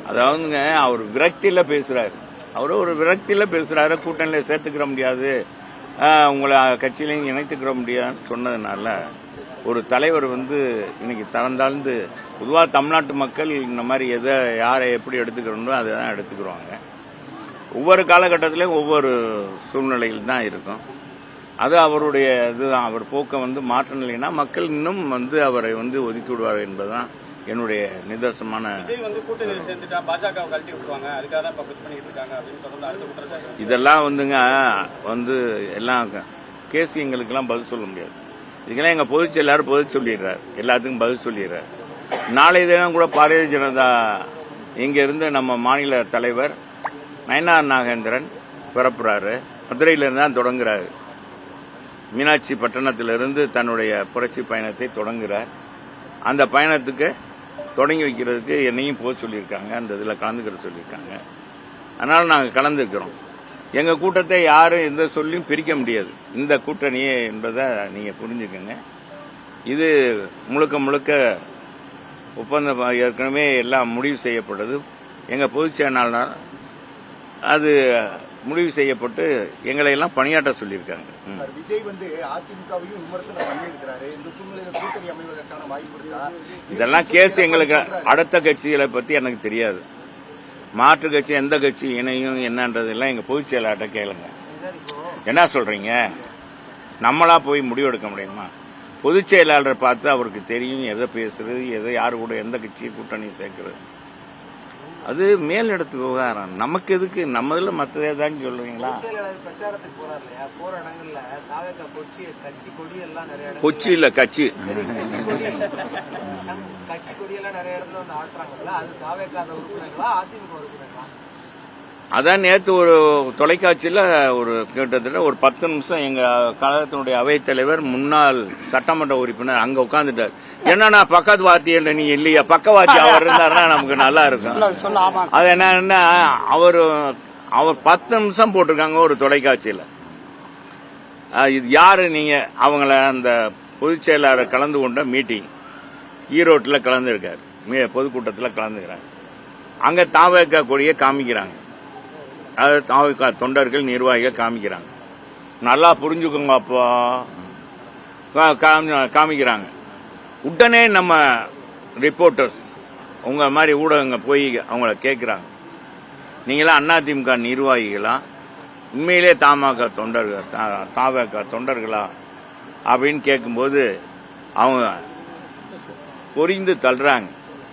அதாவதுங்க அவர் விரக்தியில பேசுறாரு. அவரு ஒரு விரக்தியில பேசுறாரு. கூட்டணியில சேர்த்துக்கிற முடியாது, உங்களை கட்சியிலையும் இணைத்துக்கிற முடியாதுன்னு சொன்னதுனால ஒரு தலைவர் இன்னைக்கு தளர்ந்தாழ்ந்து, பொதுவாக தமிழ்நாட்டு மக்கள் இந்த மாதிரி யாரை எப்படி எடுத்துக்கிறோமோ அதை தான் எடுத்துக்கிறோங்க. ஒவ்வொரு காலகட்டத்திலையும் ஒவ்வொரு சூழ்நிலையில் தான் இருக்கும். அது அவருடைய இதுதான். அவர் போக்க மாற்ற நிலைனா மக்கள் இன்னும் அவரை ஒதுக்கி விடுவார் என்பதுதான் என்னுடைய நிதர்சனமான. இதெல்லாம் எல்லாம் கேஸ் எங்களுக்கெல்லாம் பதில் சொல்ல முடியாது. இதுக்கெல்லாம் எங்க பொதுச் எல்லாரும் பதில் சொல்லிடுறாரு, எல்லாத்துக்கும் பதில் சொல்லிடுறாரு. நாளைய தினம் கூட பாரதிய ஜனதா இங்க இருந்து நம்ம மாநில தலைவர் நயனார் நாகேந்திரன் பிறப்புறாரு. மதுரையிலிருந்து தான் தொடங்குறாரு. மீனாட்சி பட்டணத்திலிருந்து தன்னுடைய புரட்சி பயணத்தை தொடங்குறார். அந்த பயணத்துக்கு தொடங்கி வைக்கிறதுக்கு என்னையும் போக சொல்லியிருக்காங்க, அந்த இதில் கலந்துக்கிற சொல்லியிருக்காங்க. அதனால நாங்கள் கலந்துக்கிறோம். எங்க கூட்டத்தை யாரும் எந்த சொல்லியும் பிரிக்க முடியாது, இந்த கூட்டணியே என்பதை நீங்க புரிஞ்சுக்கங்க. இது முழுக்க முழுக்க ஒப்பந்தம் ஏற்கனவே எல்லாம் முடிவு செய்யப்பட்டது. எங்க பொதுச் செயலாளர் அது முடிவு செய்யப்பட்டு எங்களை எல்லாம் பணியாற்ற சொல்லியிருக்காங்க. விஜய் அதிமுகவையும் விமர்சனம் பண்ணியிருக்கிறாரு. இந்த சூழ்நிலையில் கூட்டணி அமைவதற்கான வாய்ப்பு இருக்கா? இதெல்லாம் கேஸ் எங்களுக்கு அடுத்த கட்சிகளை பத்தி எனக்கு தெரியாது. மாற்று கட்சி எந்த கட்சி இணையும் என்னன்றதெல்லாம் எங்க பொதுச் செயலாளர்கிட்ட கேளுங்க. என்ன சொல்றீங்க? நம்மளா போய் முடிவெடுக்க முடியுமா? பொதுச் செயலாளரை பார்த்து அவருக்கு தெரியும் எதை பேசுறது, எதை யாரு கூட எந்த கட்சியை கூட்டணி சேர்க்கிறது. அது மேலிடத்து விவகாரம். நமக்கு எதுக்கு? நம்ம இதுல மற்றதே தான் சொல்லுவீங்களா? கொச்சி இல்ல கட்சி அதான் நேற்று ஒரு தொலைக்காட்சியில் கிட்டத்தட்ட ஒரு 10 நிமிஷம் எங்க கழகத்தினுடைய அவைத்தலைவர் முன்னாள் சட்டமன்ற உறுப்பினர் அங்க உட்கார்ந்துட்டார். என்னன்னா பக்கத்து வாத்தியம் நீ இல்லையா, பக்கவாத்தி அவர் இருந்தாருன்னா நமக்கு நல்லா இருக்கும். அது என்னன்னா அவர் 10 நிமிஷம் போட்டிருக்காங்க ஒரு தொலைக்காட்சியில. இது யாரு நீங்க? அவங்கள அந்த பொதுச் செயலாளர் கலந்து கொண்ட மீட்டிங் ஈரோட்டில் கலந்துருக்காரு, பொதுக்கூட்டத்தில் கலந்துக்கிறாங்க. அங்க தாவக கொடியை காமிக்கிறாங்க. அது தாவக தொண்டர்கள் நிர்வாகிகள் காமிக்கிறாங்க. நல்லா புரிஞ்சுக்கோங்க. அப்போ காமிக்கிறாங்க. உடனே நம்ம ரிப்போர்ட்டர்ஸ் உங்க மாதிரி ஊடகங்க போய் அவங்கள கேட்கிறாங்க, நீங்களாம் அதிமுக நிர்வாகிகளா, உண்மையிலே தமாக தொண்டர்கள் தாவக தொண்டர்களா அப்படின்னு கேட்கும்போது அவங்க பொறிந்து தள்ளுறாங்க.